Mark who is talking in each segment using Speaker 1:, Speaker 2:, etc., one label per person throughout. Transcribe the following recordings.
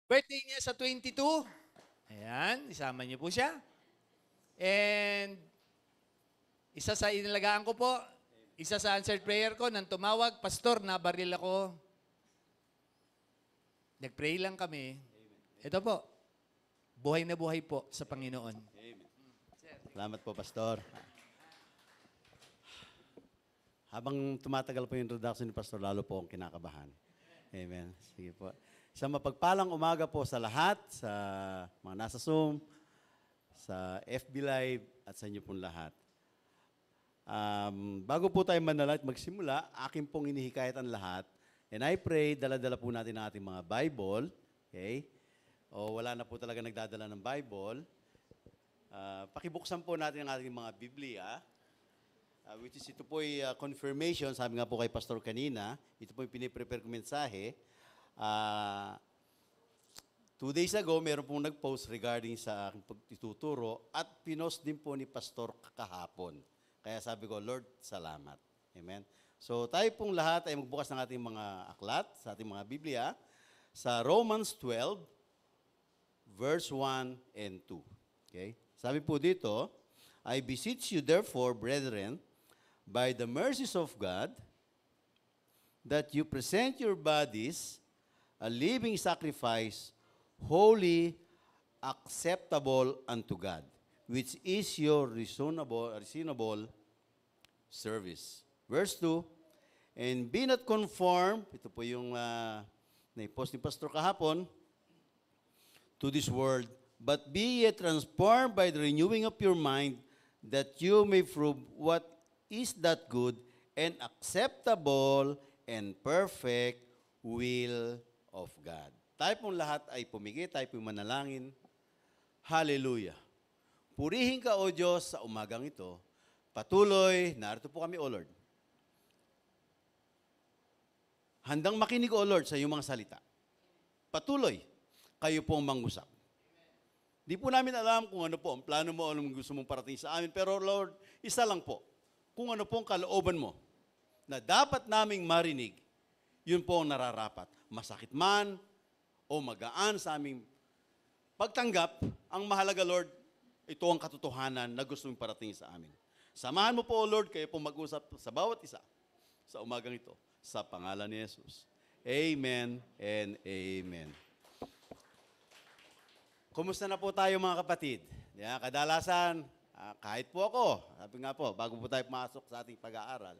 Speaker 1: Birthday niya sa 22. Ayan, isama niyo po siya. And isa sa inalagaan ko po, isa sa answered prayer ko, nang tumawag, Pastor, nabaril ako. Nag-pray lang kami. Ito po, buhay na buhay po sa Panginoon.
Speaker 2: Salamat po, Pastor. Habang tumatagal po yung introduction ni Pastor, lalo po akong kinakabahan. Amen. Sige po. Isang mapagpalang umaga po sa lahat, sa mga nasa Zoom, sa FB Live, at sa inyo pong lahat. Bago po tayo manalangin at magsimula, akin pong inihikayat ang lahat. And I pray, dala-dala po natin ang ating mga Bible. Okay? O wala na po talaga nagdadala ng Bible. Pakibuksan po natin ang ating mga Biblia. Which is ito po ay confirmation, sabi nga po kay Pastor kanina, ito po yung piniprepare ko mensahe. 2 days ago, meron pong nag-post regarding sa aking pagtuturo at pinost din po ni Pastor kahapon. Kaya sabi ko, Lord, salamat. Amen. So tayo pong lahat ay magbukas ng ating mga aklat, sa ating mga Biblia, sa Romans 12, verse 1 and 2. Okay? Sabi po dito, I beseech you therefore, brethren, by the mercies of God, that you present your bodies a living sacrifice, holy, acceptable unto God, which is your reasonable service. Verse 2, and be not conformed, ito po yung na-post ni Pastor kahapon, to this world, but be ye transformed by the renewing of your mind, that you may prove what is that good and acceptable and perfect will of God. Tayo pong lahat ay pumigit, tayo pong manalangin. Hallelujah. Purihin ka, O Diyos, sa umagang ito. Patuloy, narito po kami, O Lord. Handang makinig, O Lord, sa iyong mga salita. Patuloy, kayo pong mangusap. Di po namin alam kung ano po ang plano mo, anong gusto mong parating sa amin. Pero Lord, isa lang po, kung ano po ang kalooban mo na dapat naming marinig, yun po ang nararapat. Masakit man o magaan sa aming pagtanggap, ang mahalaga, Lord, ito ang katotohanan na gusto mong parating sa amin. Samahan mo po, O Lord, kayo pong mag-usap sa bawat isa sa umagang ito. Sa pangalan ni Jesus. Amen and amen. Kumusta na po tayo mga kapatid? Kadalasan, kahit po ako, sabi nga po, bago po tayo pumasok sa ating pag-aaral,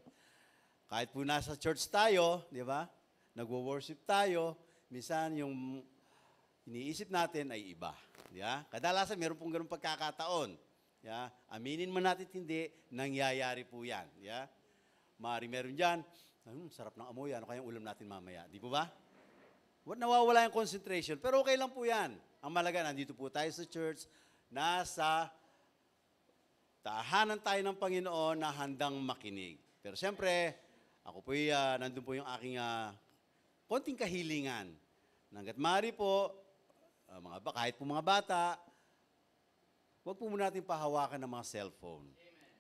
Speaker 2: kahit po nasa church tayo, di ba? Nagwo-worship tayo, minsan yung iniisip natin ay iba. Di ba? Kadalasan, meron pong ganung pagkakataon. Di ba? Aminin man natin hindi, nangyayari po yan. Di ba? Maaaring meron dyan, sarap ng amoy, ano kayang ulam natin mamaya? Di po ba? Nawawala yung concentration, pero okay lang po yan. Ang malaga, nandito po tayo sa church, nasa tahanan tayo ng Panginoon na handang makinig. Pero siyempre, ako po nandun po yung aking konting kahilingan. Hanggat maaari po, kahit po mga bata, huwag po muna natin pahawakan ng mga cellphone.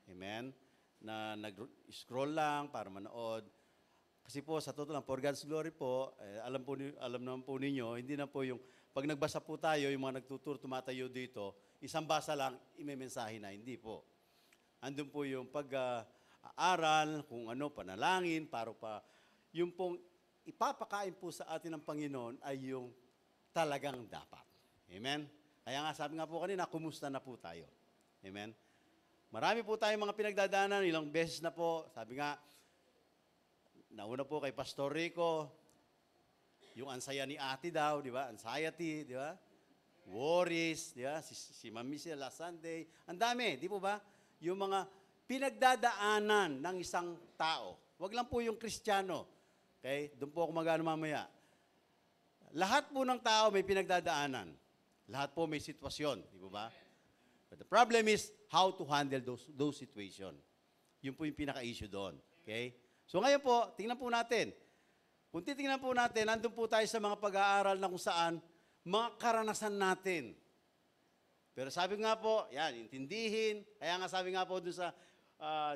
Speaker 2: Amen? Na nag-scroll lang para manood. Kasi po, sa totoo lang, for God's glory po, alam naman po ninyo, hindi na po yung, pag nagbasa po tayo, yung mga nagtuturo, tumatayo dito, isang basa lang, imemensahe na, hindi po. Andun po yung pag-aaral, kung ano, panalangin, yung pong ipapakain po sa atin ng Panginoon ay yung talagang dapat. Amen? Kaya nga, sabi nga po kanina, kumusta na po tayo? Amen? Marami po tayong mga pinagdadaanan, ilang beses na po, sabi nga, nauna po kay Pastor Rico, yung ansaya ni ate daw, di ba? Anxiety, di ba? Worries, di ba? Si Mami siya last Sunday. Ang dami, di po ba? Yung mga pinagdadaanan ng isang tao. Wag lang po yung Kristiyano. Okay? Doon po ako mag-ano mamaya. Lahat po ng tao may pinagdadaanan. Lahat po may sitwasyon, di po ba? But the problem is how to handle those situations. Yun po yung pinaka-issue doon. Okay? So ngayon po, tingnan po natin. Kung titingnan po natin, nandun po tayo sa mga pag-aaral na kung saan mga karanasan natin. Pero sabi nga po, yan, intindihin. Kaya nga sabi nga po dun sa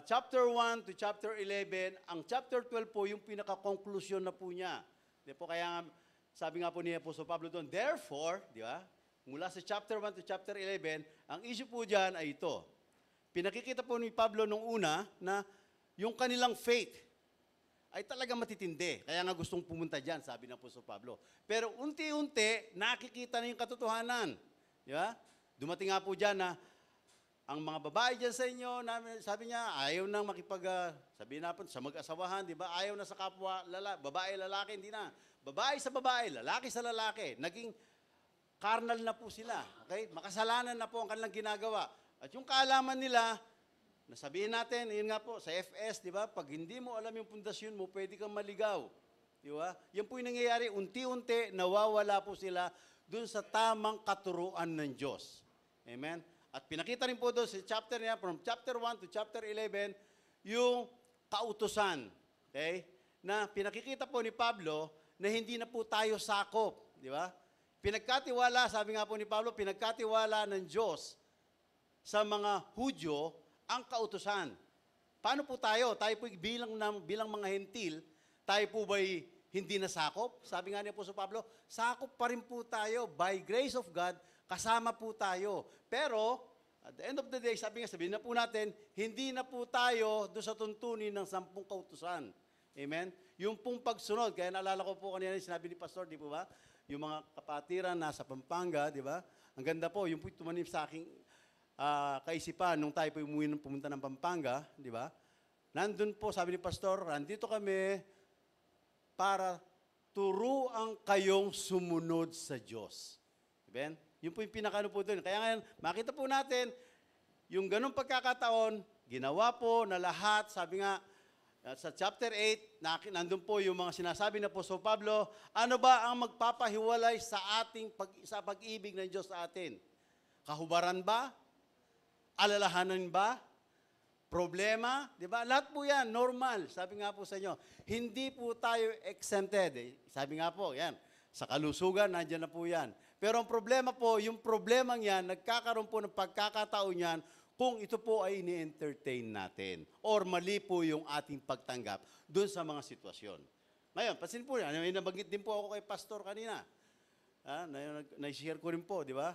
Speaker 2: chapter 1 to chapter 11, ang chapter 12 po yung pinaka-conclusion na po niya. Di po, kaya nga sabi nga po ni Apostol Pablo doon, therefore, di ba? Mula sa chapter 1 to chapter 11, ang issue po dyan ay ito. Pinakikita po ni Pablo nung una na yung kanilang faith ay talaga matitindi. Kaya nga gustong pumunta dyan, sabi ng Apostol Pablo. Pero unti-unti, nakikita na yung katotohanan. Di ba? Dumating nga po dyan na ang mga babae dyan sa inyo, sabi niya, ayaw nang sabihin na po, sa mag-asawahan, di ba? Ayaw na sa kapwa, babae, lalaki, hindi na. Babae sa babae, lalaki sa lalaki. Naging carnal na po sila. Okay? Makasalanan na po ang kanilang ginagawa. At yung kaalaman nila, nasabihin natin, yun nga po, sa FS, di ba? Pag hindi mo alam yung pundasyon mo, pwede kang maligaw. Di ba? Yan po yung nangyayari, unti-unti, nawawala po sila dun sa tamang katuruan ng Diyos. Amen? At pinakita rin po doon sa chapter niya, from chapter 1 to chapter 11, yung kautusan. Okay? Na pinakikita po ni Pablo na hindi na po tayo sakop. Di ba? Pinagkatiwala, sabi nga po ni Pablo, pinagkatiwala ng Diyos sa mga Hudyo ang kautusan. Paano po tayo? Tayo po bilang mga hentil, tayo po ba'y hindi nasakop? Sabi nga ni Apostol Pablo, sakop pa rin po tayo. By grace of God, kasama po tayo. Pero, at the end of the day, sabihin na po natin, hindi na po tayo doon sa tuntunin ng 10 kautusan. Amen? Yung pong pagsunod, kaya naalala ko po kanina, sinabi ni Pastor, di po ba? Yung mga kapatiran nasa Pampanga, di ba? Ang ganda po, yung po tumanim sa aking kaisipan nung tayo po pumunta ng Pampanga, di ba? Nandun po, sabi ni Pastor, nandito kami para turuan kayong sumunod sa Diyos. Amen? Yun po yung pinakano po doon. Kaya ngayon, makita po natin, yung ganong pagkakataon, ginawa po na lahat, sabi nga, sa chapter 8, nandun po yung mga sinasabi na po sa Pablo, ano ba ang magpapahiwalay sa sa pag-ibig ng Diyos sa atin? Kahubaran ba? Alalahanan ba? Problema? Di ba? Lahat po yan, normal. Sabi nga po sa inyo, hindi po tayo exempted. Sabi nga po, yan, sa kalusugan, nandiyan na po yan. Pero ang problema po, yung problemang yan, nagkakaroon po ng pagkakataon yan kung ito po ay ini-entertain natin or mali po yung ating pagtanggap doon sa mga sitwasyon. Ngayon, pasin po yan, may nabanggit din po ako kay Pastor kanina. Na-share ko rin po, di ba?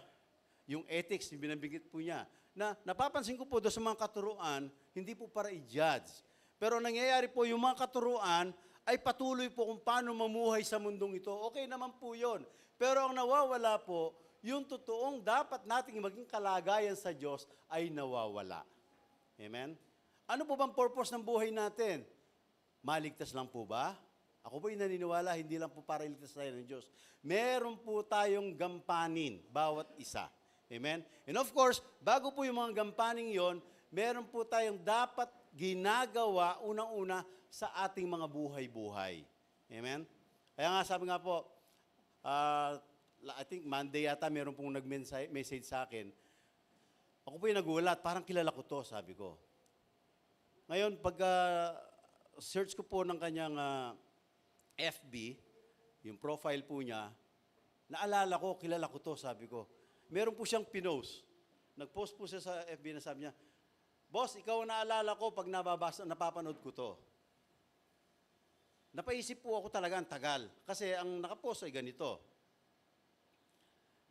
Speaker 2: Yung ethics, yung binabigit po niya. Na napapansin ko po doon sa mga katuruan, hindi po para i-judge. Pero nangyayari po, yung mga katuruan ay patuloy po kung paano mamuhay sa mundong ito. Okay naman po yun. Pero ang nawawala po, yung totoong dapat nating maging kalagayan sa Diyos ay nawawala. Amen? Ano po bang purpose ng buhay natin? Maligtas lang po ba? Ako po'y naniniwala, hindi lang po para iligtas tayo ng Diyos. Meron po tayong gampanin, bawat isa. Amen? And of course, bago po yung mga gampaning yon, meron po tayong dapat ginagawa unang-una sa ating mga buhay-buhay. Amen? Kaya nga sabi nga po, I think Monday yata meron pong nag-message sa akin. Ako po yung nagulat, parang kilala ko to, sabi ko. Ngayon, pag search ko po ng kanyang FB, yung profile po niya, naalala ko, kilala ko to, sabi ko. Meron po siyang pinost. Nag-post po siya sa FB na sabi niya, Boss, ikaw naalala ko pag napapanood ko to. Napaisip po ako talaga ang tagal. Kasi ang nakapost ay ganito.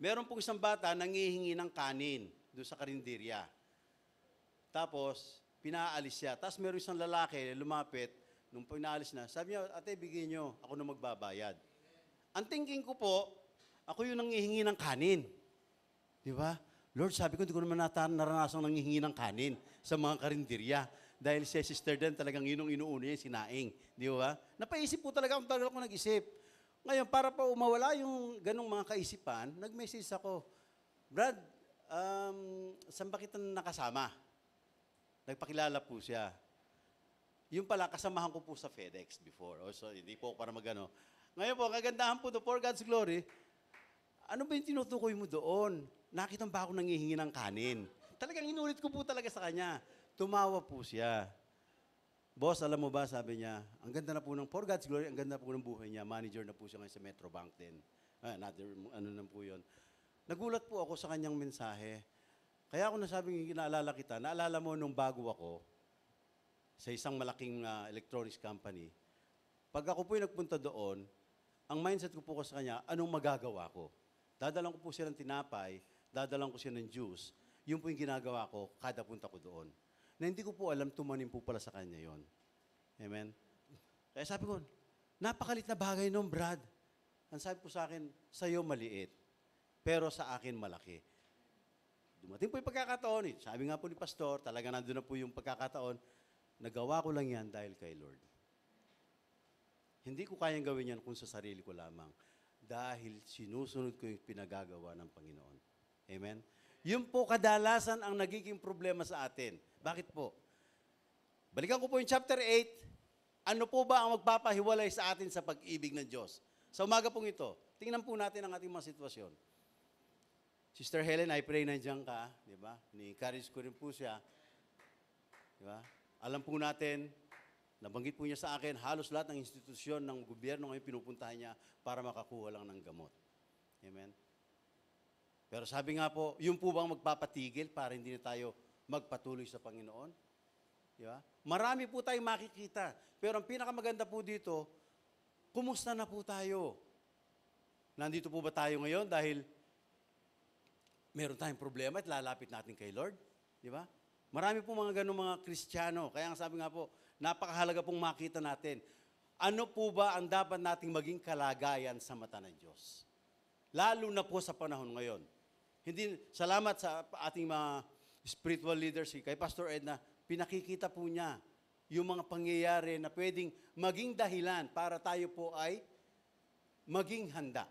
Speaker 2: Meron pong isang bata nangihingi ng kanin doon sa karinderya. Tapos, pinaalis siya. Tapos meron isang lalaki lumapit, nung pinaalis na, sabi niya, ate, bigyan niyo, ako na magbabayad. Ang thinking ko po, ako yung nangihingi ng kanin. Di ba? Lord, sabi ko, hindi ko naman naranasang nangihingi ng kanin sa mga karinderya. Dahil si sister din talagang inuuna niya, sinaing. Di ba? Napaisip po talaga, kung talaga ako nag-isip. Ngayon, para pa umawala yung ganong mga kaisipan, nag-message ako, Brad, saan ba kita nakasama? Nagpakilala po siya. Yung pala, kasamahan ko po sa FedEx before. So, hindi po para magano. Ngayon po, kagandahan po do for God's glory, ano ba yung tinutukoy mo doon? Nakita ba ako nangihingi ng kanin? Talagang inulit ko po talaga sa kanya. Tumawa po siya. Boss, alam mo ba, sabi niya, ang ganda na po ng, for God's glory, ang ganda po ng buhay niya. Manager na po siya ngayon sa Metrobank din. Ano na po yun. Nagulat po ako sa kanyang mensahe. Kaya ako nasabing, naalala kita, naalala mo nung bago ako sa isang malaking electronics company, pag ako po'y nagpunta doon, ang mindset ko po sa kanya, anong magagawa ko? Dadalang ko po siya ng tinapay, dadalang ko siya ng juice. Yun po yung ginagawa ko kada punta ko doon. Na hindi ko po alam, tumanim po pala sa kanya yon. Amen? Kaya sabi ko, napakalit na bagay nun, Brad. Ang sabi po sa akin, sa'yo maliit, pero sa akin malaki. Dumating po yung pagkakataon, sabi nga po ni Pastor, talaga nandun na po yung pagkakataon, nagawa ko lang yan dahil kay Lord. Hindi ko kayang gawin yan kung sa sarili ko lamang. Dahil sinusunod ko yung pinagagawa ng Panginoon. Amen? Yun po kadalasan ang nagiging problema sa atin. Bakit po? Balikan ko po yung chapter 8. Ano po ba ang magpapahiwalay sa atin sa pag-ibig ng Diyos? Sa umaga pong ito, tingnan po natin ang ating mga sitwasyon. Sister Helen, I pray nandiyan ka, di ba? Ni-encourage ko rin po siya. Di ba? Alam po natin, nabanggit po niya sa akin, halos lahat ng institusyon ng gobyerno ngayon pinupuntahan niya para makakuha lang ng gamot. Amen? Pero sabi nga po, yung po bang magpapatigil para hindi na tayo magpatuloy sa Panginoon? Di ba? Marami po tayong makikita. Pero ang pinakamaganda po dito, kumusta na po tayo? Nandito po ba tayo ngayon dahil meron tayong problema at lalapit natin kay Lord? Di ba? Marami po mga ganun mga Kristiyano. Kaya ang sabi nga po, napakahalaga pong makita natin. Ano po ba ang dapat nating maging kalagayan sa mata ng Diyos? Lalo na po sa panahon ngayon. Hindi, salamat sa ating mga spiritual leaders, kay Pastor Ed na pinakikita po niya yung mga pangyayari na pwedeng maging dahilan para tayo po ay maging handa.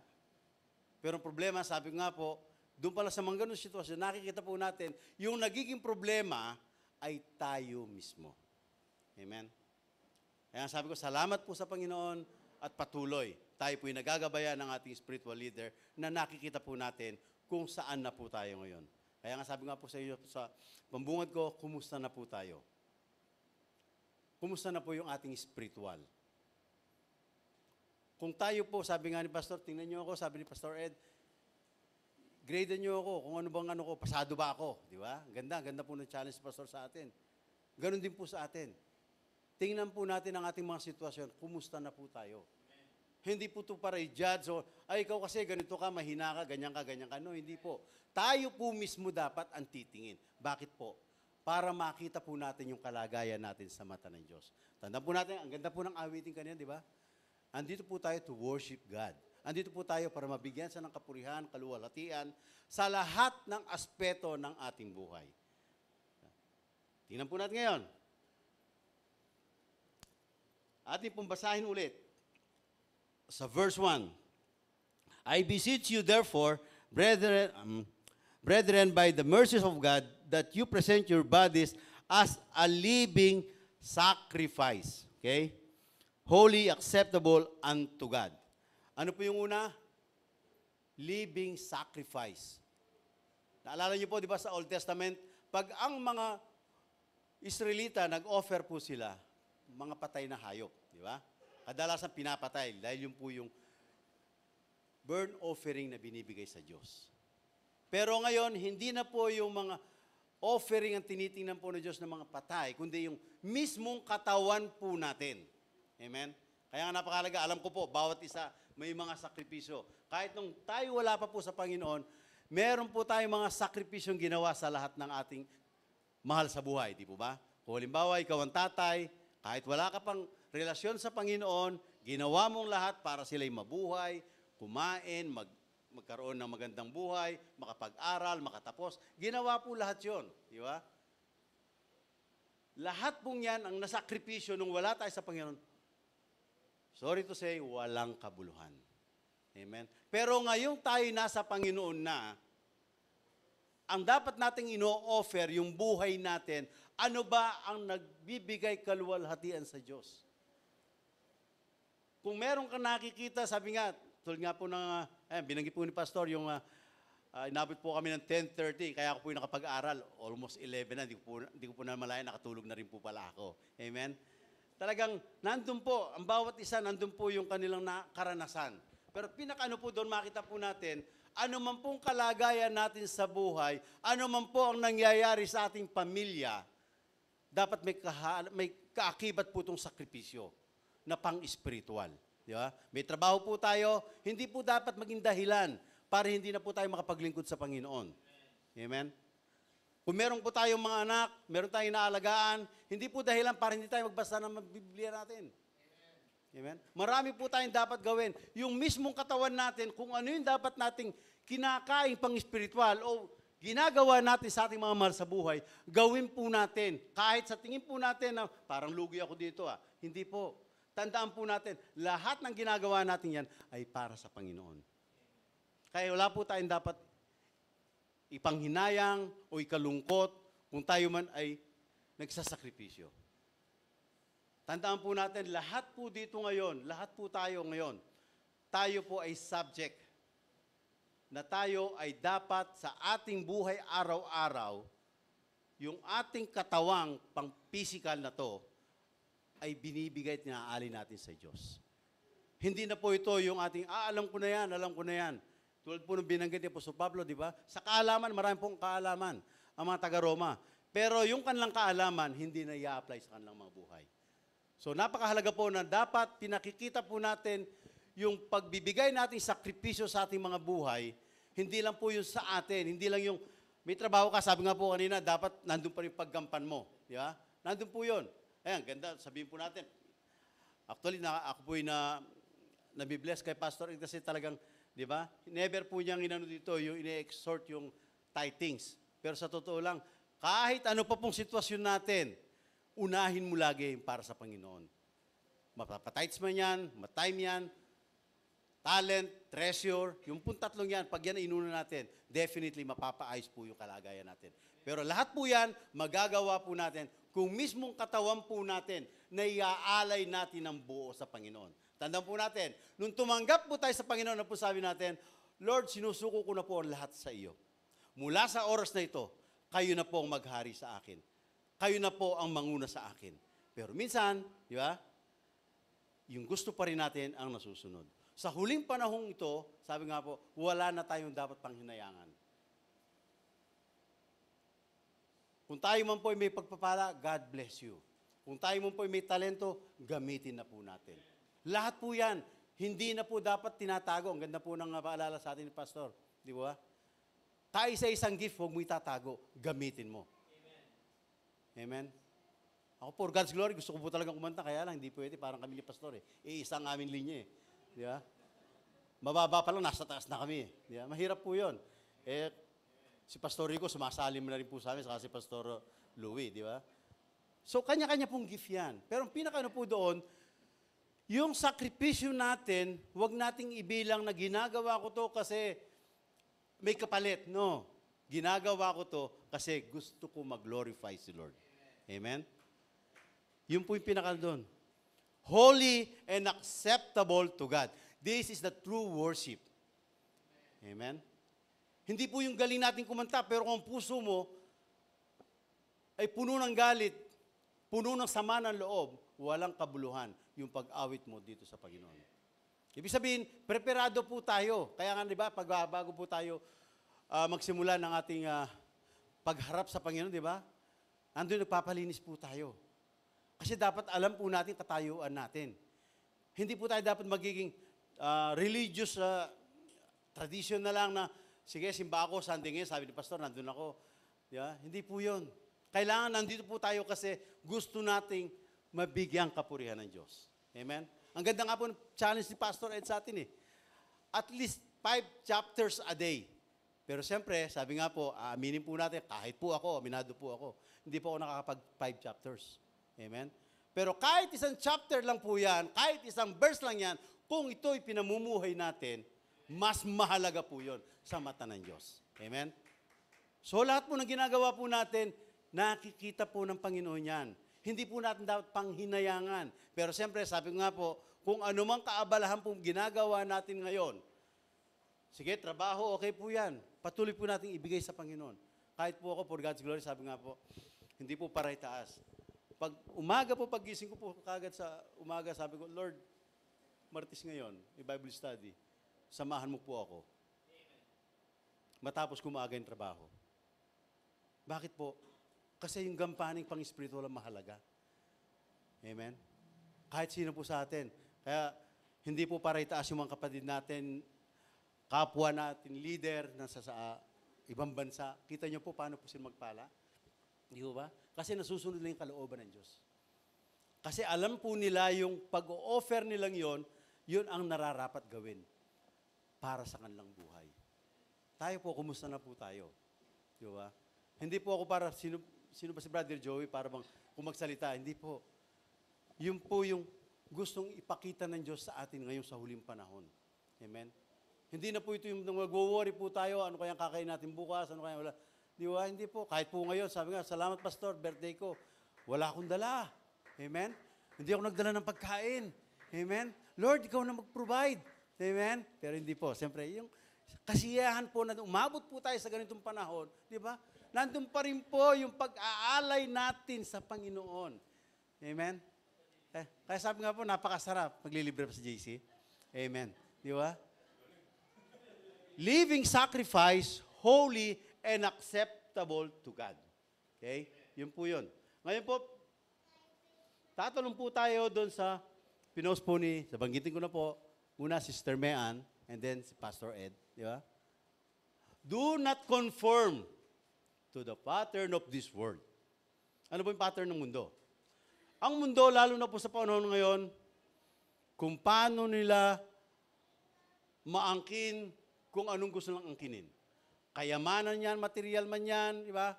Speaker 2: Pero ang problema, sabi nga po, doon pala sa mga ganun sitwasyon, nakikita po natin, yung nagiging problema ay tayo mismo. Amen? Kaya sabi ko, salamat po sa Panginoon at patuloy. Tayo po'y nagagabayan ng ating spiritual leader na nakikita po natin kung saan na po tayo ngayon. Kaya nga sabi nga po sa iyo, sa pambungad ko, kumusta na po tayo? Kumusta na po yung ating spiritual? Kung tayo po, sabi nga ni Pastor, tingnan niyo ako, sabi ni Pastor Ed, grade niyo ako kung ano bang ano ko, pasado ba ako, di ba? Ganda po ng challenge ni Pastor sa atin. Ganon din po sa atin. Tingnan po natin ang ating mga sitwasyon, kumusta na po tayo? Hindi po ito para i-judge, o, ay ikaw kasi ganito ka, mahina ka, ganyan ka. No, hindi po. Tayo po mismo dapat ang titingin. Bakit po? Para makita po natin yung kalagayan natin sa mata ng Diyos. Tandaan po natin, ang ganda po ng awiting kanina, di ba? Andito po tayo to worship God. Andito po tayo para mabigyan siya ng kapurihan, kaluwalhatian sa lahat ng aspeto ng ating buhay. Tingnan po natin ngayon. Ating pong basahin ulit. Sa verse 1. I beseech you therefore, brethren, by the mercies of God, that you present your bodies as a living sacrifice. Okay? Holy, acceptable unto God. Ano po yung una? Living sacrifice. Naalala niyo po, di ba, sa Old Testament, pag ang mga Israelita, nag-offer po sila, mga patay na hayop, di ba? Kadalasan pinapatay dahil yun po yung burnt offering na binibigay sa Diyos. Pero ngayon, hindi na po yung mga offering ang tinitingnan po ng Diyos ng mga patay, kundi yung mismong katawan po natin. Amen? Kaya nga napakahalaga, alam ko po, bawat isa may mga sakripisyo. Kahit nung tayo wala pa po sa Panginoon, meron po tayong mga sakripisyong ginawa sa lahat ng ating mahal sa buhay, di po ba? Kung halimbawa, ikaw ang tatay, kahit wala ka pang relasyon sa Panginoon, ginawa mong lahat para sila'y mabuhay, kumain, magkaroon ng magandang buhay, makapag-aral, makatapos. Ginawa po lahat yon, di ba? Lahat pong yan ang nasakripisyo nung wala tayo sa Panginoon. Sorry to say, walang kabuluhan. Amen? Pero ngayong tayo nasa Panginoon na, ang dapat nating ino-offer, yung buhay natin, ano ba ang nagbibigay kaluwalhatian sa Diyos? Kung meron kang nakikita, sabi nga, tulad nga po ng, binanggit po ni Pastor, yung inabot po kami ng 10:30, kaya ako po yung nakapag-aral, almost 11 na, hindi ko po na malaya, nakatulog na rin po pala ako. Amen? Talagang nandun po, ang bawat isa, nandun po yung kanilang karanasan. Pero pinakaano po doon, makita po natin, ano man pong kalagayan natin sa buhay, ano man po ang nangyayari sa ating pamilya, dapat may kaakibat po itong sakripisyo na pang-espiritual. Di Di ba? May trabaho po tayo, hindi po dapat maging dahilan para hindi na po tayo makapaglingkod sa Panginoon. Amen? Kung meron po tayong mga anak, meron tayong inaalagaan, hindi po dahilan para hindi tayo magbasa ng Biblia natin. Amen? Marami po tayong dapat gawin. Yung mismong katawan natin, kung ano yung dapat nating kinakain pang espiritual o ginagawa natin sa ating mga mahal sa buhay, gawin po natin. Kahit sa tingin po natin na parang lugi ako dito. Hindi po. Tandaan po natin, lahat ng ginagawa natin yan ay para sa Panginoon. Kaya wala po tayong dapat ipanghinayang o ikalungkot kung tayo man ay nagsasakripisyo. Tandaan po natin, lahat po dito ngayon, lahat po tayo ngayon, tayo po ay subject na tayo ay dapat sa ating buhay araw-araw, yung ating katawang pang-physical na to, ay binibigay at inaali natin sa Diyos. Hindi na po ito yung ating, alam ko na yan. Tulad po ng binanggit ni Apostol Pablo, di ba? Sa kaalaman, marami pong kaalaman ang mga taga-Roma. Pero yung kanilang kaalaman, hindi na i-apply sa kanilang mga buhay. So napakahalaga po na dapat pinakikita po natin yung pagbibigay nating sakripisyo sa ating mga buhay, hindi lang po yung sa atin, hindi lang yung may trabaho ka, sabi nga po kanina, dapat nandun pa rin paggampan mo. Di ba? Nandun po yun. Ayan, ganda, sabihin po natin. Actually, ako po nabibless kay Pastor Ed kasi talagang, di ba? Never po niyang inano dito, yung ine-exhort yung tithings. Pero sa totoo lang, kahit ano pa pong sitwasyon natin, unahin mo lagi para sa Panginoon. Mapapatites man yan, matime yan, talent, treasure, yung pong tatlong yan, pag yan inuna natin, definitely mapapaayos po yung kalagayan natin. Pero lahat po yan, magagawa po natin kung mismong katawan po natin na iaalay natin ng buo sa Panginoon. Tandaan po natin, nung tumanggap po tayo sa Panginoon, na po sabi natin, Lord, sinusuko ko na po ang lahat sa iyo. Mula sa oras na ito, kayo na po ang maghari sa akin. Kayo na po ang manguna sa akin. Pero minsan, di ba, yung gusto pa rin natin ang nasusunod. Sa huling panahong ito, sabi nga po, wala na tayong dapat panghinayangan. Kung tayo man po ay may pagpapala, God bless you. Kung tayo man po ay may talento, gamitin na po natin. Lahat po yan, hindi na po dapat tinatago. Ang ganda po ng paalala sa atin ni Pastor. Di ba? Tayo sa isang gift, huwag mo itatago, gamitin mo. Amen? Ako for God's glory, gusto ko po talagang kumanta, kaya lang, hindi pwede, parang kami ni Pastor Iisang amin linya Di ba? Mababa pa lang, nasa taas na kami Di ba? Mahirap po yun. Si Pastor Rico, sumasali mo na rin po sa amin, saka si Pastor Louie, di ba? So, kanya-kanya pong gift yan. Pero ang pinaka-ano po doon, yung sakripisyo natin, huwag nating ibilang na ginagawa ko to kasi may kapalit. No. Ginagawa ko to kasi gusto ko mag-glorify si Lord. Amen? Yun po yung pinaka doon. Holy and acceptable to God. This is the true worship. Amen? Hindi po yung galing natin kumanta, pero kung ang puso mo ay puno ng galit, puno ng sama ng loob, walang kabuluhan yung pag-awit mo dito sa Panginoon. Ibig sabihin, preparado po tayo. Kaya nga, di ba, bago po tayo magsimula ng ating pagharap sa Panginoon, di ba? Andun nagpapalinis po tayo. Kasi dapat alam po natin katayuan natin. Hindi po tayo dapat magiging religious tradition na lang na, sige, simba ako, Sunday ngayon, sabi ni Pastor, nandun ako. Di ba? Hindi po yun. Kailangan nandito po tayo kasi gusto nating mabigyan kapurihan ng Diyos. Amen? Ang ganda nga po ng challenge ni Pastor Ed sa atin At least 5 chapters a day. Pero siyempre, sabi nga po, aminin po natin, kahit po ako, aminado po ako, hindi po ako nakakapag 5 chapters. Amen? Pero kahit isang chapter lang po yan, kahit isang verse lang yan, kung ito'y pinamumuhay natin, mas mahalaga po yun sa mata ng Diyos. Amen? So lahat po ng ginagawa po natin, nakikita po ng Panginoon yan. Hindi po natin dapat panghinayangan. Pero siyempre, sabi ko nga po, kung anumang kaabalahan pong ginagawa natin ngayon, sige, trabaho, okay po yan. Patuloy po natin ibigay sa Panginoon. Kahit po ako, for God's glory, sabi nga po, hindi po paray taas. Pag umaga po, pagising ko po kagad sa umaga, sabi ko, Lord, Martes ngayon, may Bible study, samahan mo po ako. Matapos kumaga yung trabaho. Bakit po? Kasi yung gampaning pang-spiritual ang mahalaga. Amen? Kahit sino po sa atin. Kaya, Hindi po para itaas yung mga kapatid natin, kapwa natin, leader sa ibang bansa. Kita niyo po paano po sila magpala? Di ba? Kasi nasusunod lang yung kalooban ng Diyos. Kasi alam po nila yung pag-o-offer nilang yun ang nararapat gawin para sa kanilang buhay. Tayo po, kumusta na po tayo? Di ba? Hindi po ako para, sino ba si Brother Joey para bang kung magsalita? Hindi po. Yun po yung gustong ipakita ng Diyos sa atin ngayon sa huling panahon. Amen? Hindi na po ito yung mag-worry po tayo, ano kaya kakain natin bukas, ano kaya wala. Di ba? Hindi po. Kahit po ngayon, sabi nga, salamat Pastor, birthday ko. Wala akong dala. Amen? Hindi ako nagdala ng pagkain. Amen? Lord, ikaw na mag-provide. Amen? Pero hindi po. Siyempre, yung kasiyahan po na umabot po tayo sa ganitong panahon, di ba? Nandun pa rin po yung pag-aalay natin sa Panginoon. Amen? Kaya sabi nga po, napakasarap maglilibre pa sa JC. Amen. Di ba? Living sacrifice, holy and acceptable to God. Okay? Yun po yun. Ngayon po, tatanong po tayo doon sa pinost po nabanggitin ko na po, una Sister Mean, and then si Pastor Ed. Di ba? Do not conform to the pattern of this world. Ano po yung pattern ng mundo? Ang mundo, lalo na po sa panahon ngayon, kung paano nila maangkin kung anong gusto lang angkinin. Kayamanan yan, material man yan, di ba?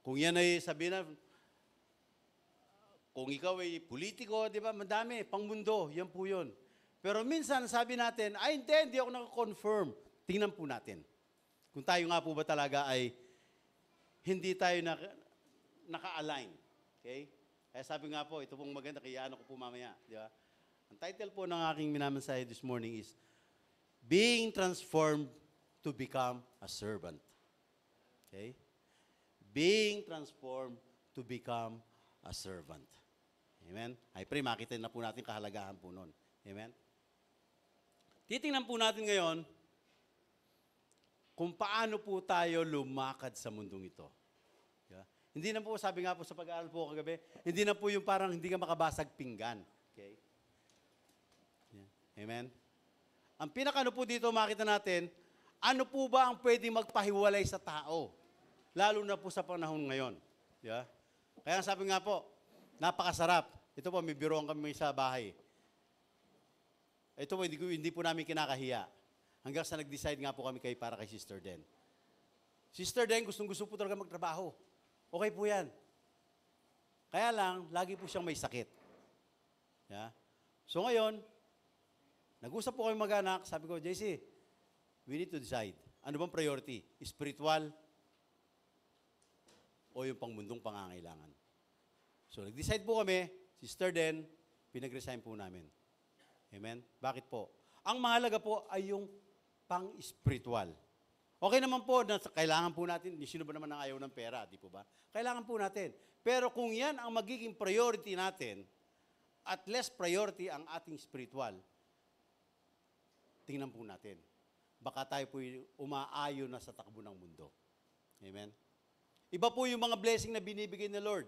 Speaker 2: Kung yan ay sabi na, kung ikaw ay politiko, di ba, madami, pangmundo, yan po yun. Pero minsan, sabi natin, ay hindi ako nakakonfirm. Tingnan po natin. Kung tayo nga po ba talaga ay hindi tayo naka-align. Okay? Kaya sabi nga po, ito pong maganda, kaya ano ko po mamaya. Di ba? Ang title po ng aking minamasahe this morning is, Being Transformed to Become a Servant. Okay? Being transformed to become a servant. Amen? I pray makita na po natin kahalagahan po nun. Amen? Titingnan po natin ngayon kung paano po tayo lumakad sa mundong ito. Yeah? Hindi na po, sabi nga po sa pag-aaral po kagabi, hindi na po yung parang hindi ka makabasag pinggan. Okay? Yeah. Amen? Ang pinakano po dito makita natin, ano po ba ang pwedeng magpahiwalay sa tao? Lalo na po sa panahon ngayon. Yeah? Kaya sabi nga po, napakasarap. Ito po, may biroan kami sa bahay. Ito po, hindi po namin kinakahiya. Hanggang sa nag-decide nga po kami para kay Sister Den. Sister Den, gustong-gusto po talaga magtrabaho. Okay po yan. Kaya lang, lagi po siyang may sakit. Yeah? So ngayon, nag-usap po kami mag-anak, sabi ko, JC, we need to decide. Ano bang priority? Spiritual o yung pangmundong pangangailangan? So nag-decide po kami, Sister Den, pinag-resign po namin. Amen? Bakit po? Ang mahalaga po ay yung pang-spiritual. Okay naman po, na kailangan po natin, sino ba naman ang ayaw ng pera, di po ba? Kailangan po natin. Pero kung yan ang magiging priority natin, at less priority ang ating spiritual, tingnan po natin. Baka tayo po umaayon na sa takbo ng mundo. Amen? Iba po yung mga blessing na binibigay ni Lord.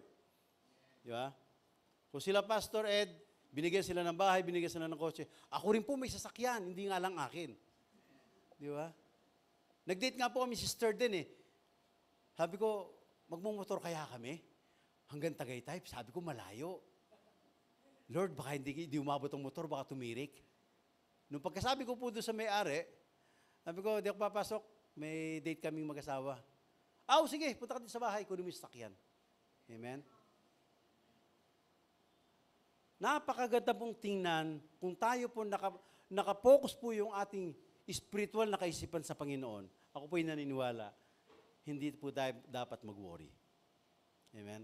Speaker 2: Di ba? Kung sila Pastor Ed, binigyan sila ng bahay, binigyan sila ng kotse. Ako rin po may sasakyan, hindi nga lang akin. Di ba? Nag-date nga po kami Sister din eh. Sabi ko, magmumotor kaya kami? Hanggang Tagaytay, sabi ko malayo. Lord, baka hindi umabot ang motor, baka tumirik. Nung pagkasabi ko po doon sa may-ari, sabi ko, di ako papasok, may date kaming mag-asawa. Sige, punta ka din sa bahay, kunin mo yung sakyan. Amen? Napakaganda pong tingnan kung tayo po nakapokus po yung ating spiritual na kaisipan sa Panginoon. Ako po yung naniniwala, hindi po dapat mag-worry. Amen?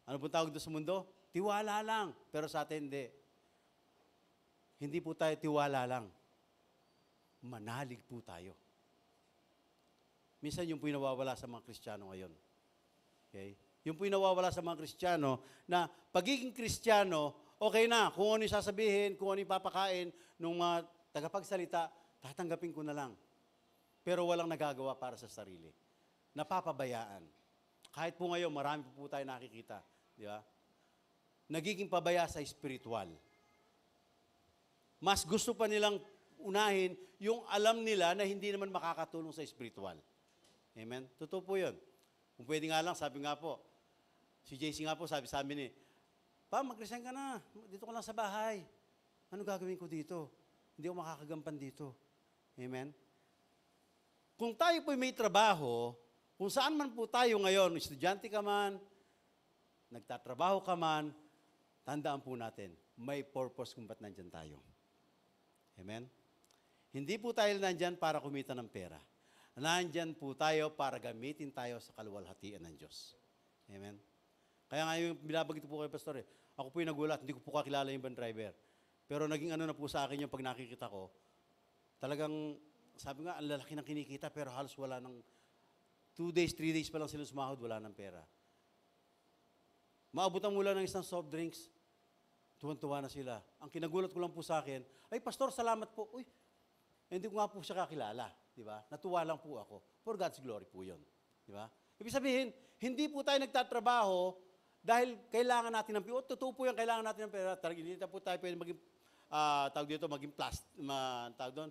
Speaker 2: Ano pong tawag doon sa mundo? Tiwala lang. Pero sa atin, hindi. Hindi po tayo tiwala lang. Manalig po tayo. Minsan yung po yung nawawala sa mga Kristiyano ngayon. Okay? Yung po yung nawawala sa mga Kristiyano na pagiging Kristiyano, okay na, kung ano yung sasabihin, kung ano yung papakain, nung mga tagapagsalita, tatanggapin ko na lang. Pero walang nagagawa para sa sarili. Napapabayaan. Kahit po ngayon, marami po tayo nakikita. Di ba? Nagiging pabaya sa spiritual. mas gusto pa nilang unahin yung alam nila na hindi naman makakatulong sa spiritual. Amen? Totoo po yun. Kung pwede nga lang, sabi nga po, si JC nga po, sabi sa amin Pa, mag-resign ka na. Dito ka lang sa bahay. Ano gagawin ko dito? Hindi ako makakagampan dito. Amen? Kung tayo po may trabaho, kung saan man po tayo ngayon, estudyante ka man, nagtatrabaho ka man, tandaan po natin, may purpose kung ba't nandyan tayo. Amen? Hindi po tayo nandyan para kumita ng pera. Nandyan po tayo para gamitin tayo sa kaluwalhatian ng Diyos. Amen? Kaya nga yung binabagit po kayo, Pastor, ako po yung nagulat, hindi ko po kakilala yung van driver. Pero naging ano na po sa akin yung pag nakikita ko, talagang, sabi nga, ang lalaki ng kinikita, pero halos wala ng 2 days, 3 days pa lang sila sumahod, wala ng pera. Maabutan mula ng isang soft drinks, tuwan-tuwa na sila. Ang kinagulat ko lang po sa akin, ay, Pastor, salamat po. Uy, hindi ko nga po siya kakilala. Di ba? Natuwa lang po ako. For God's glory po yun. Di ba? Ibig sabihin, hindi po tayo nagtatrabaho dahil kailangan natin ng pera. Totoo po yan, kailangan natin ng pera. Hindi na po tayo pwede maging, tawag dito, maging tawag doon,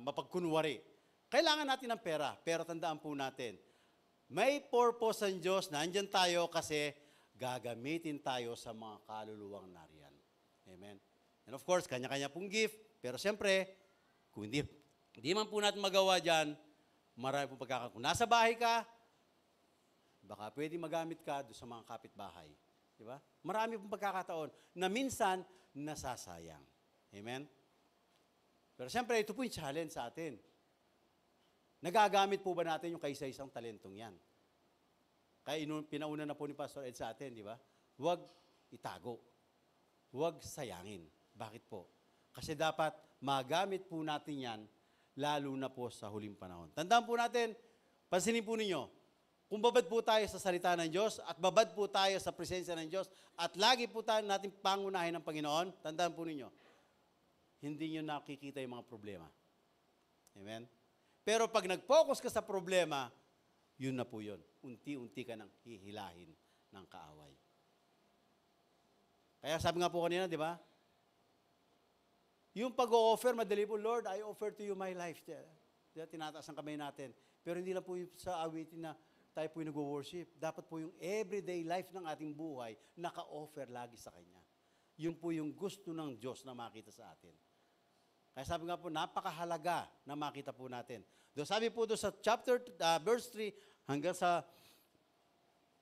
Speaker 2: mapagkunwari. Kailangan natin ng pera, pero tandaan po natin, may purpose ang Diyos, nandyan tayo kasi gagamitin tayo sa mga kaluluwang nariyan. Amen? And of course, kanya-kanya pong gift, pero siyempre, kung hindi man po natin magawa dyan, marami pong pagkakataon. Kung nasa bahay ka, baka pwede magamit ka doon sa mga kapitbahay. Di ba? Marami pong pagkakataon na minsan nasasayang. Amen? Pero siyempre, ito po yung challenge sa atin. Nagagamit po ba natin yung kaisa-isang talentong yan? Kaya pinauna na po ni Pastor Ed sa atin, di ba? Huwag itago. Huwag sayangin. Bakit po? Kasi dapat magamit po natin yan, lalo na po sa huling panahon. Tandaan po natin, pansinin po ninyo, kung babad po tayo sa salita ng Diyos at babad po tayo sa presensya ng Diyos at lagi po tayo natin pangunahin ng Panginoon, tandaan po ninyo, hindi nyo nakikita yung mga problema. Amen? Pero pag nag-focus ka sa problema, yun na po yun. Unti-unti ka nang hihilahin ng kaaway. Kaya sabi nga po kanina, di ba? Yung pag-o-offer, madali po, Lord, I offer to you my life. Tinataas ang kamay natin. Pero hindi lang po yung sa awitin na tayo po yung nag-worship. Dapat po yung everyday life ng ating buhay, naka-offer lagi sa Kanya. Yun po yung gusto ng Diyos na makita sa atin. Kaya sabi nga po, napakahalaga na makita po natin. Sabi po doon sa verse 3, hanggang sa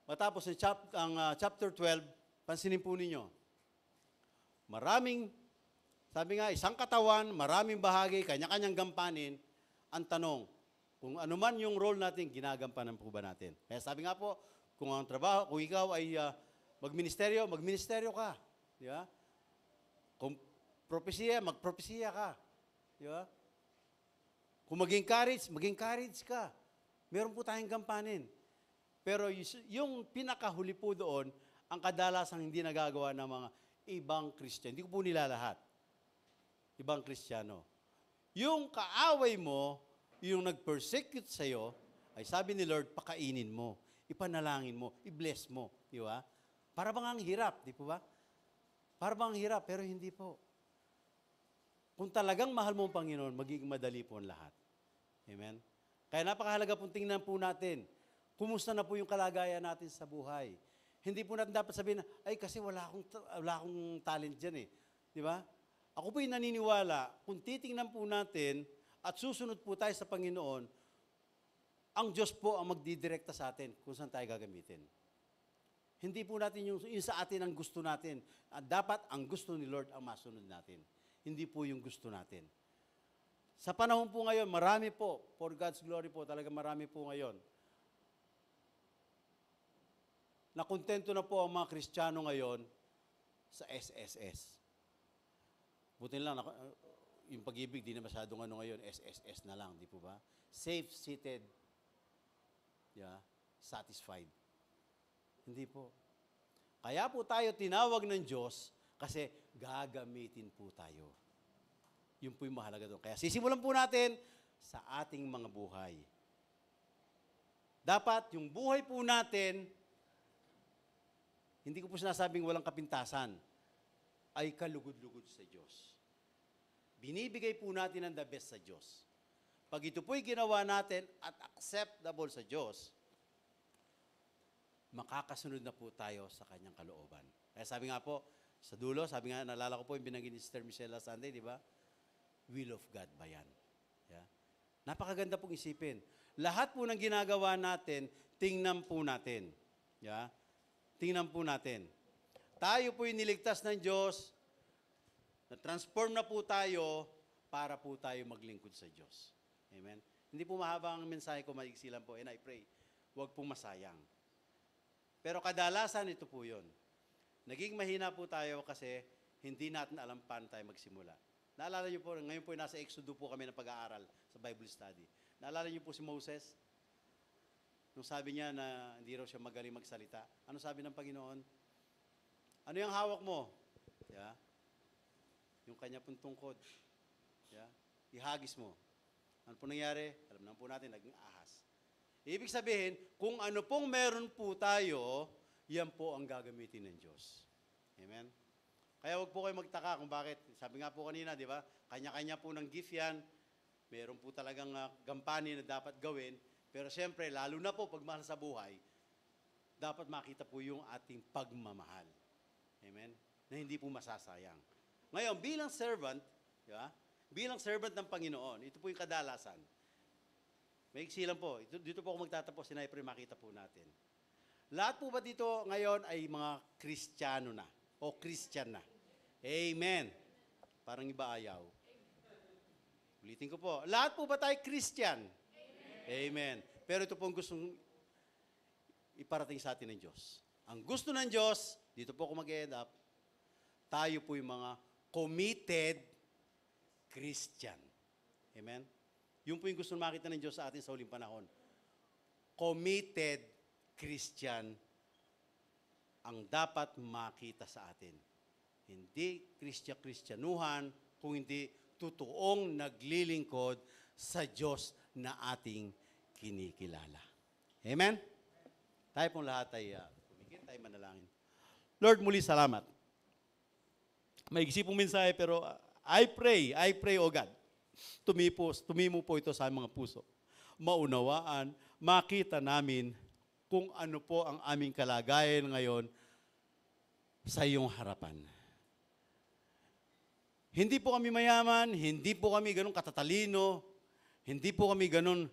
Speaker 2: matapos ang chapter 12, pansinin po ninyo. Sabi nga, isang katawan, maraming bahagi, kanya-kanyang gampanin. Ang tanong, kung ano man yung role natin, ginagampanan po ba natin? Kaya sabi nga po, kung ang trabaho, kung ikaw ay magministeryo ka. Di ba? Kung propesya, magpropesya ka. Di ba? Kung mag-encourage ka. Meron po tayong gampanin. Pero yung pinakahuli po doon, ang kadalasang hindi nagagawa ng mga ibang Christian. Hindi ko po nila lahat. Ibang Kristiyano. Yung kaaway mo, yung nag-persecute sa'yo, ay sabi ni Lord, pakainin mo, ipanalangin mo, i-bless mo. Di ba? Para bang ang hirap, di po ba? Para bang ang hirap, pero hindi po. Kung talagang mahal mo ang Panginoon, magiging madali po ang lahat. Amen? Kaya napakahalaga pong tingnan po natin, kumusta na po yung kalagayan natin sa buhay. Hindi po natin dapat sabihin na, ay kasi wala akong talent dyan eh. Di ba? Ako po yung naniniwala, kung titingnan po natin at susunod po tayo sa Panginoon, ang Diyos po ang magdidirekta sa atin kung saan tayo gagamitin. Hindi po natin yung sa atin ang gusto natin. Dapat ang gusto ni Lord ang masunod natin. Hindi po yung gusto natin. Sa panahon po ngayon, marami po, for God's glory po, talaga marami po ngayon, na kontento na po ang mga Kristiyano ngayon sa SSS. Buti lang, yung pag-ibig, di na masyadong ano ngayon, SSS na lang, di po ba? Safe, seated, yeah, satisfied. Hindi po. Kaya po tayo tinawag ng Diyos kasi gagamitin po tayo. Yun po yung mahalaga doon. Kaya sisimulan po natin sa ating mga buhay. Dapat yung buhay po natin, hindi ko po sinasabing walang kapintasan, ay kalugod-lugod sa Diyos. binibigay po natin ang the best sa Diyos. Pag ito po'y ginawa natin at acceptable sa Diyos, makakasunod na po tayo sa kanyang kalooban. Kaya sabi nga po, sa dulo, sabi nga, naalala ko po yung binanggit ni Sister Michelle last Sunday, di ba? Will of God ba yan? Yeah? Napakaganda pong isipin. Lahat po ng ginagawa natin, tingnan po natin. Yeah? Tingnan po natin. Tayo po yung niligtas ng Diyos, na-transform na po tayo para po tayo maglingkod sa Diyos. Amen? Hindi po mahaba ang mensahe ko, maiksi lang po, and I pray, huwag pong masayang. Pero kadalasan ito po yun. Naging mahina po tayo kasi hindi natin alam paano tayo magsimula. Naalala niyo po, ngayon po nasa Exodo po kami ng pag-aaral sa Bible study. Naalala niyo po si Moses? Nung sabi niya na hindi raw siya magaling magsalita. Ano sabi ng Panginoon? Ano yung hawak mo? Yeah? Yung kanya pong tungkod. Yeah? Ihagis mo. Ano po nangyari? Alam naman po natin, naging ahas. Ibig sabihin, kung ano pong meron po tayo, yan po ang gagamitin ng Diyos. Amen? Kaya huwag po kayo magtaka kung bakit. Sabi nga po kanina, di ba? Kanya-kanya po ng gift yan. Meron po talagang gampani na dapat gawin. Pero siyempre, lalo na po pag mahal sa buhay, dapat makita po yung ating pagmamahal. Amen? Na hindi po masasayang. Ngayon, bilang servant, di ba? Bilang servant ng Panginoon, ito po yung kadalasan. Maiksi lang po. Dito po ako magtatapos, sinaypre makita po natin. Lahat po ba dito ngayon ay mga Kristiyano na o Christian na? Amen. Parang iba ayaw. Ulitin ko po. Lahat po ba tayo Christian? Amen. Pero ito po ang gustong iparating sa atin ng Diyos. Ang gusto ng Diyos, dito po ako mag-end up, tayo po yung mga committed Christian. Amen? Yun po yung gusto makita ng Diyos sa atin sa huling panahon. Committed Christian ang dapat makita sa atin. Hindi Kristyanuhan, kung hindi totoong naglilingkod sa Diyos na ating kinikilala. Amen? Tayo pong lahat ay tumigil, tayo manalangin. Lord, muli salamat. Maigsi pong mensahe, pero I pray, O God, tumimo po ito sa mga puso. Maunawaan, makita namin kung ano po ang aming kalagayan ngayon sa iyong harapan. Hindi po kami mayaman, hindi po kami ganun katatalino, hindi po kami ganun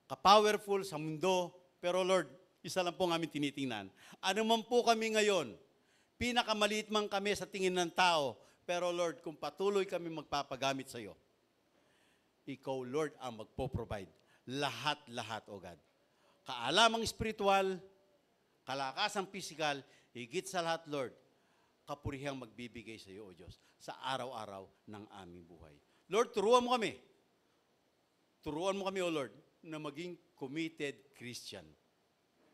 Speaker 2: ka-powerful sa mundo, pero Lord, isa lang po ang aming tinitingnan. Ano man po kami ngayon, pinakamaliit man kami sa tingin ng tao, pero Lord, kung patuloy kami magpapagamit sa iyo, ikaw, Lord, ang magpo-provide. Lahat-lahat, O God. Kaalamang spiritual, kalakasang physical, higit sa lahat, Lord, kapurihang magbibigay sa iyo, O Diyos, sa araw-araw ng aming buhay. Lord, turuan mo kami. Turuan mo kami, O Lord, na maging committed Christian.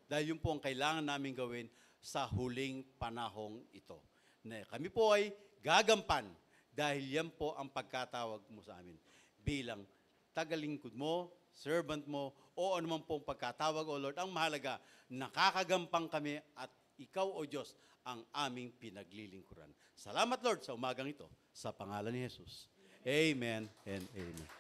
Speaker 2: Dahil yun po ang kailangan namin gawin sa huling panahong ito. Na kami po ay gagampan dahil yan po ang pagkatawag mo sa amin. Bilang tagalingkod mo, servant mo, o anuman pong pagkatawag, O Lord, ang mahalaga, nakakagampang kami at ikaw, O Diyos, ang aming pinaglilingkuran. Salamat, Lord, sa umagang ito. Sa pangalan ni Jesus. Amen and amen.